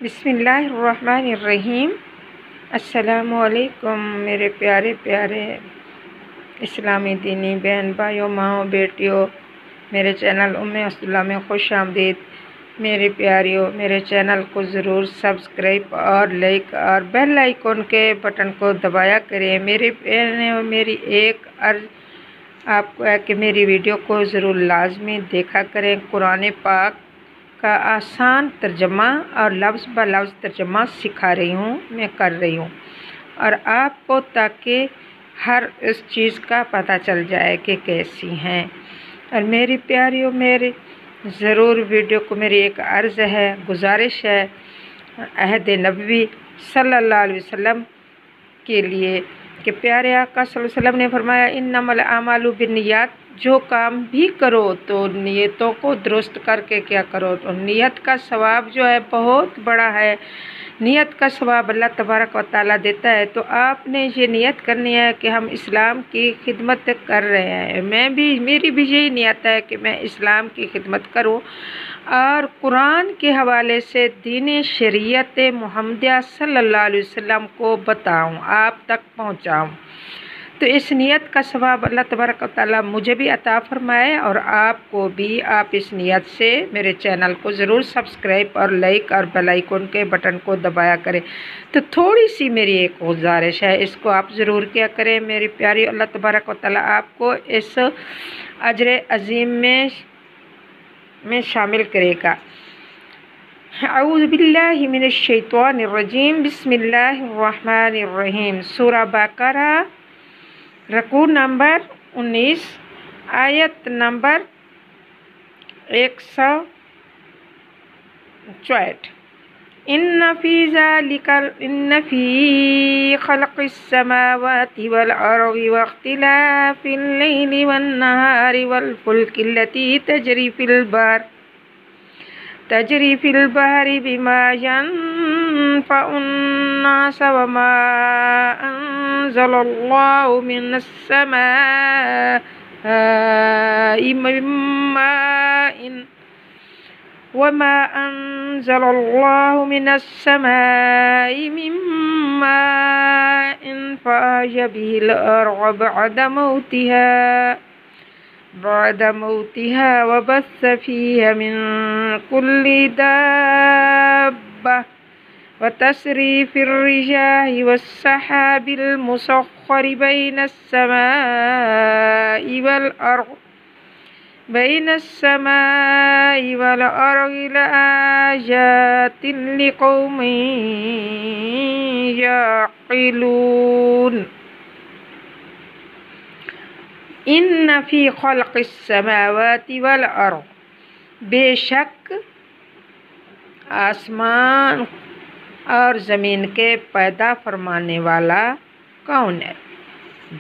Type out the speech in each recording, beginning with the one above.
बिस्मिल्लाहिर्रहमानिर्रहीम। अस्सलामुअलैकुम मेरे प्यारे प्यारे इस्लामी दीनी बहन भाइयों, माँओं, बेटियों, मेरे चैनल उम्मे अब्दुल्लाह में खुश आमदीद। मेरे प्यारियों, मेरे चैनल को ज़रूर सब्सक्राइब और लाइक और बेल आइकन के बटन को दबाया करें। मेरी एक अर्ज़ आपको है कि मेरी वीडियो को ज़रूर लाजमी देखा करें। कुरान पाक का आसान तर्जमा और लफ्ज़ ब लफ्ज़ तर्जमा सिखा रही हूँ, मैं कर रही हूँ, और आपको ताकि हर इस चीज़ का पता चल जाए कि कैसी हैं। और मेरी प्यारियों, मेरे ज़रूर वीडियो को मेरी एक अर्ज़ है, गुजारिश है अहद नबवी सल्लल्लाहु अलैहि वसल्लम के लिए कि प्यारे आका सल्लल्लाहु अलैहि वसल्लम ने फरमाया, इन्नमल आमालु बिन्नियात, जो काम भी करो तो नियतों को दुरुस्त करके क्या करो। तो नियत का सवाब जो है बहुत बड़ा है, नियत का सवाब अल्लाह तबारक व तआला देता है। तो आपने ये नियत करनी है कि हम इस्लाम की खिदमत कर रहे हैं। मेरी भी यही नियत है कि मैं इस्लाम की खिदमत करूं और कुरान के हवाले से दीन शरीयत मुहम्मदिया सल्लल्लाहु अलैहि वसल्लम को बताऊं, आप तक पहुंचाऊं। तो इस नियत का सवाब अल्लाह तबारक व तआला मुझे भी अता फरमाए और आपको भी। आप इस नियत से मेरे चैनल को ज़रूर सब्सक्राइब और लाइक और बेल आइकन के बटन को दबाया करें। तो थोड़ी सी मेरी एक गुजारिश है, इसको आप ज़रूर क्या करें मेरी प्यारी। अल्लाह तबारक व तआला आपको इस अजर अज़ीम में शामिल करेगा। अऊज़ु बिल्लाहि मिनश शैतानिर रजीम, बिस्मिल्लाहिर रहमानिर रहीम। सूरा बकरा रकू नंबर 19, आयत नंबर 164। इन्न फी खल्क़िस समावाति वल अर्ज़ि वख्तिलाफ़िल लैलि वन नहारि वल फुल्कि लती तजरी फिल बहरि बिमा यनफ़उन नास वमा अंज़लल्लाहु मिनस समाई मिन माइन फ़अहया बिहिल अर्ज़ بعد موتها وبث فيها من كل دابة وتصريف الرياح والسحاب المسخر بين السماء والأرض لآيات لقوم يعقلون। इन्न फ़ी ख़ल्क़िस समावाति वल अर्ज़, बेशक आसमान और ज़मीन के पैदा फरमाने वाला कौन है?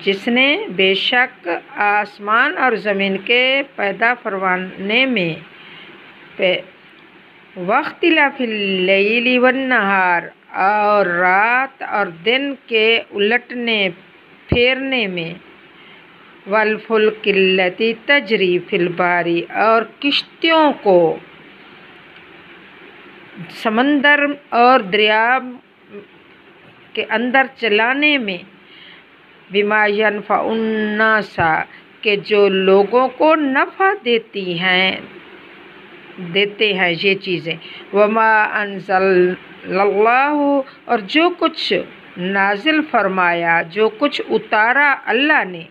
जिसने बेशक आसमान और ज़मीन के पैदा फरमाने में वख्तिलाफ़िल लैलि वन नहार, और रात और दिन के उलटने फेरने में, वल फुल्कि लती तजरी फिल बहरि, और किश्तियों को समंदर और दरिया के अंदर चलाने में, बिमा यनफ़उन नास, के जो लोगों को नफ़ा देते हैं ये चीज़ें। वमा अंज़लल्लाहु, और जो कुछ नाजिल फरमाया, जो कुछ उतारा अल्लाह ने,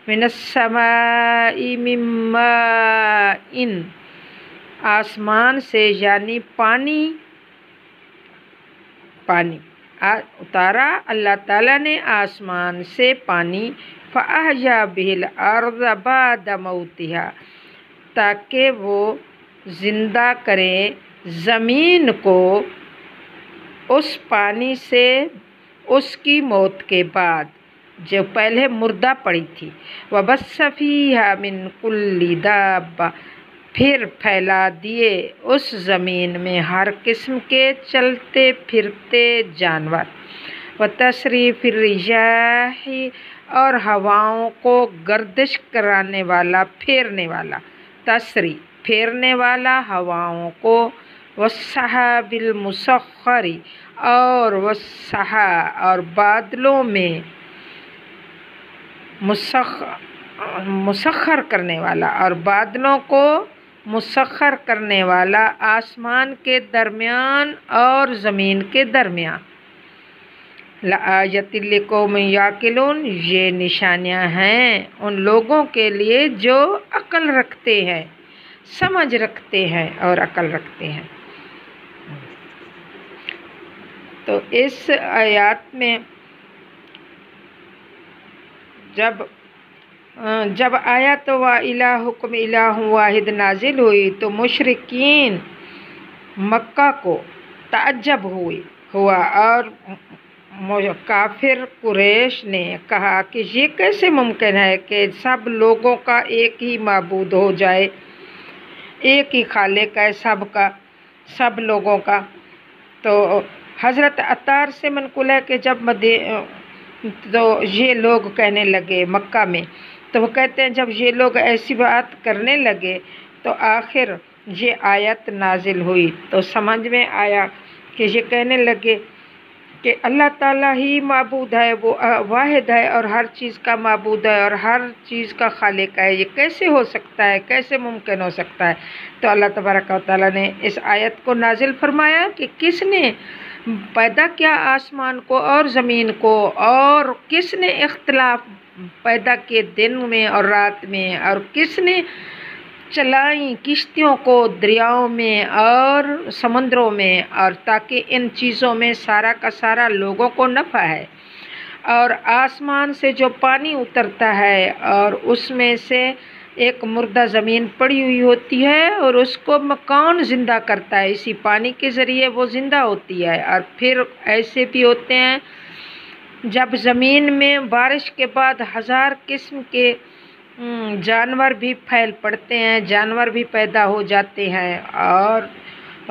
मिनस समाई मिन माइन, आसमान से यानी पानी उतारा अल्लाह ताला ने आसमान से पानी। फ़अहया बिहिल अर्ज़ बाद मौतिहा, ताकि वो ज़िंदा करे ज़मीन को उस पानी से उसकी मौत के बाद, जो पहले मुर्दा पड़ी थी। वबस्स फ़ीहा मिन कुल्ली दाब्बा, फिर फैला दिए उस ज़मीन में हर किस्म के चलते फिरते जानवर। व तसरीफ़िर रियाह, और हवाओं को गर्दिश कराने वाला, फेरने वाला। तसरी फेरने वाला, हवाओं को वस्सहाबिल मुसख्खरी, और वस्सहा और बादलों में मुसख्खर करने वाला, और बादलों को मुसख्खर करने वाला आसमान के दरमियान और ज़मीन के दरमियान। लआयतिल लिकौमिन याकिलून, ये निशानियाँ हैं उन लोगों के लिए जो अक्ल रखते हैं, समझ रखते हैं और अक्ल रखते हैं। तो इस आयत में जब आयत व इलाहुकुम इलाहुन वाहिद नाजिल हुई तो मुशरिकीन मक्का को ताज्जुब हुआ और काफिर कुरैश ने कहा कि ये कैसे मुमकिन है कि सब लोगों का एक ही माबूद हो जाए, एक ही खालिक है सबका, सब लोगों का। तो हज़रत अत्तार से मनकुल है कि जब तो ये लोग कहने लगे मक्का में, तो वो कहते हैं जब ये लोग ऐसी बात करने लगे तो आखिर ये आयत नाजिल हुई तो समझ में आया कि ये कहने लगे कि अल्लाह ताला ही माबूद है, वो वाहिद है और हर चीज़ का माबूद है और हर चीज़ का खालिक है। ये कैसे हो सकता है, कैसे मुमकिन हो सकता है? तो अल्लाह तबारक व तआला ने इस आयत को नाजिल फरमाया कि किसने पैदा किया आसमान को और ज़मीन को, और किसने इख्तिलाफ पैदा किए दिन में और रात में, और किसने चलाई किश्तियों को दरियाओं में और समुद्रों में, और ताकि इन चीज़ों में सारा का सारा लोगों को नफ़ा है। और आसमान से जो पानी उतरता है और उसमें से एक मुर्दा ज़मीन पड़ी हुई होती है और उसको कौन ज़िंदा करता है, इसी पानी के ज़रिए वो ज़िंदा होती है। और फिर ऐसे भी होते हैं जब ज़मीन में बारिश के बाद हज़ार किस्म के जानवर भी फैल पड़ते हैं, जानवर भी पैदा हो जाते हैं। और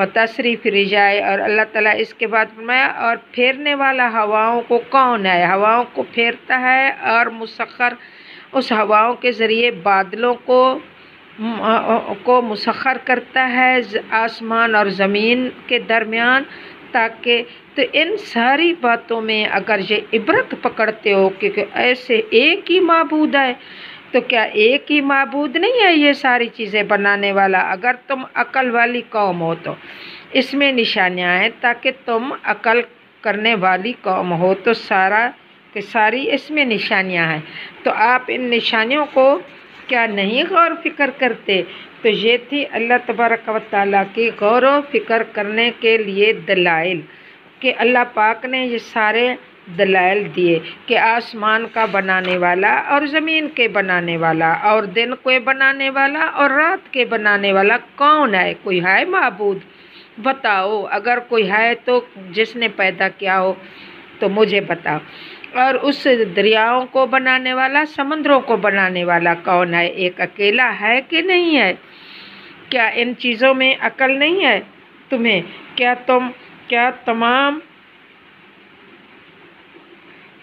तसरीफ़ रिजाए, और अल्लाह ताला इसके बाद फरमाया और फेरने वाला हवाओं को कौन है, हवाओं को फेरता है और मुसख्खर उस हवाओं के ज़रिए बादलों को मुसख्खर करता है आसमान और ज़मीन के दरमियान, ताकि तो इन सारी बातों में अगर ये इबरत पकड़ते हो कि ऐसे एक ही माबूद है, तो क्या एक ही माबूद नहीं है ये सारी चीज़ें बनाने वाला? अगर तुम अकल वाली कौम हो तो इसमें निशानियाँ हैं, ताकि तुम अकल करने वाली कौम हो तो सारा कि सारी इसमें निशानियाँ हैं। तो आप इन निशानियों को क्या नहीं गौर फिक्र करते? तो ये थी अल्लाह तबारक व तआला की गौर व फिक्र करने के लिए दलाइल, कि अल्लाह पाक ने ये सारे दलाइल दिए कि आसमान का बनाने वाला और ज़मीन के बनाने वाला और दिन के बनाने वाला और रात के बनाने वाला कौन है? कोई है माबूद? बताओ, अगर कोई है तो जिसने पैदा किया हो तो मुझे बताओ। और उस दरियाओं को बनाने वाला, समुद्रों को बनाने वाला कौन है? एक अकेला है कि नहीं है? क्या इन चीज़ों में अकल नहीं है तुम्हें?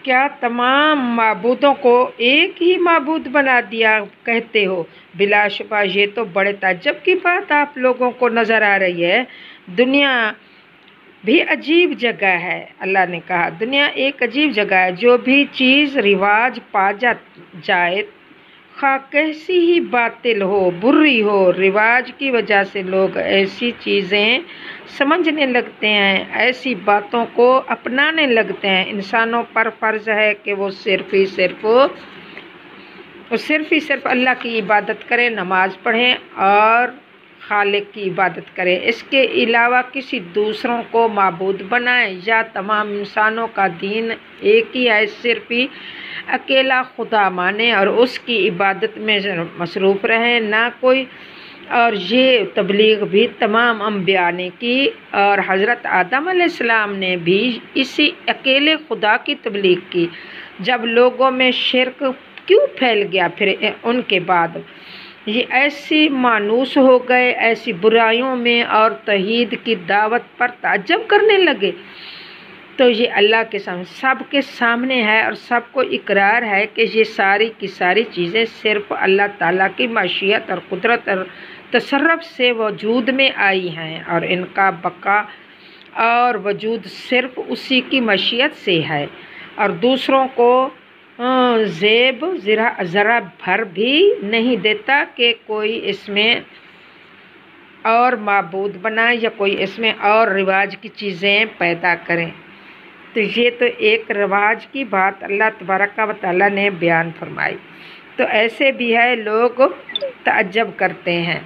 क्या तमाम माबूदों को एक ही माबूद बना दिया कहते हो? बिलाशुबा ये तो बड़े ताज्जुब की बात आप लोगों को नज़र आ रही है। दुनिया भी अजीब जगह है। अल्लाह ने कहा दुनिया एक अजीब जगह है। जो भी चीज़ रिवाज पा जाए, खा कैसी ही बातिल हो, बुरी हो, रिवाज की वजह से लोग ऐसी चीज़ें समझने लगते हैं, ऐसी बातों को अपनाने लगते हैं। इंसानों पर फ़र्ज़ है कि वो सिर्फ़ ही सिर्फ अल्लाह की इबादत करें, नमाज़ पढ़ें और खालिक की इबादत करें। इसके अलावा किसी दूसरों को माबूद बनाएं या तमाम इंसानों का दीन एक ही है, सिर्फ ही अकेला खुदा माने और उसकी इबादत में मसरूफ़ रहें, ना कोई। और ये तबलीग भी तमाम अंबिया ने की और हज़रत आदम अलैहिस्सलाम ने भी इसी अकेले खुदा की तबलीग की। जब लोगों में शिर्क क्यों फैल गया, फिर उनके बाद ये ऐसी मानूस हो गए, ऐसी बुराइयों में और तौहीद की दावत पर ताज्जुब करने लगे। तो ये अल्लाह के सामने, सबके सामने है और सबको इकरार है कि ये सारी की सारी चीज़ें सिर्फ़ अल्लाह ताला की मशीयत और कुदरत تصرف سے وجود میں آئی ہیں اور ان کا بقا اور وجود صرف اسی کی مشیت سے ہے، اور دوسروں کو زیب ذرا بھر بھی نہیں دیتا کہ کوئی اس میں اور معبود بنائے یا کوئی اس میں اور رواج کی چیزیں پیدا کریں۔ تو یہ تو ایک رواج کی بات اللہ تبارک و تعالیٰ نے بیان فرمائی۔ تو ایسے بھی ہے، لوگ تعجب کرتے ہیں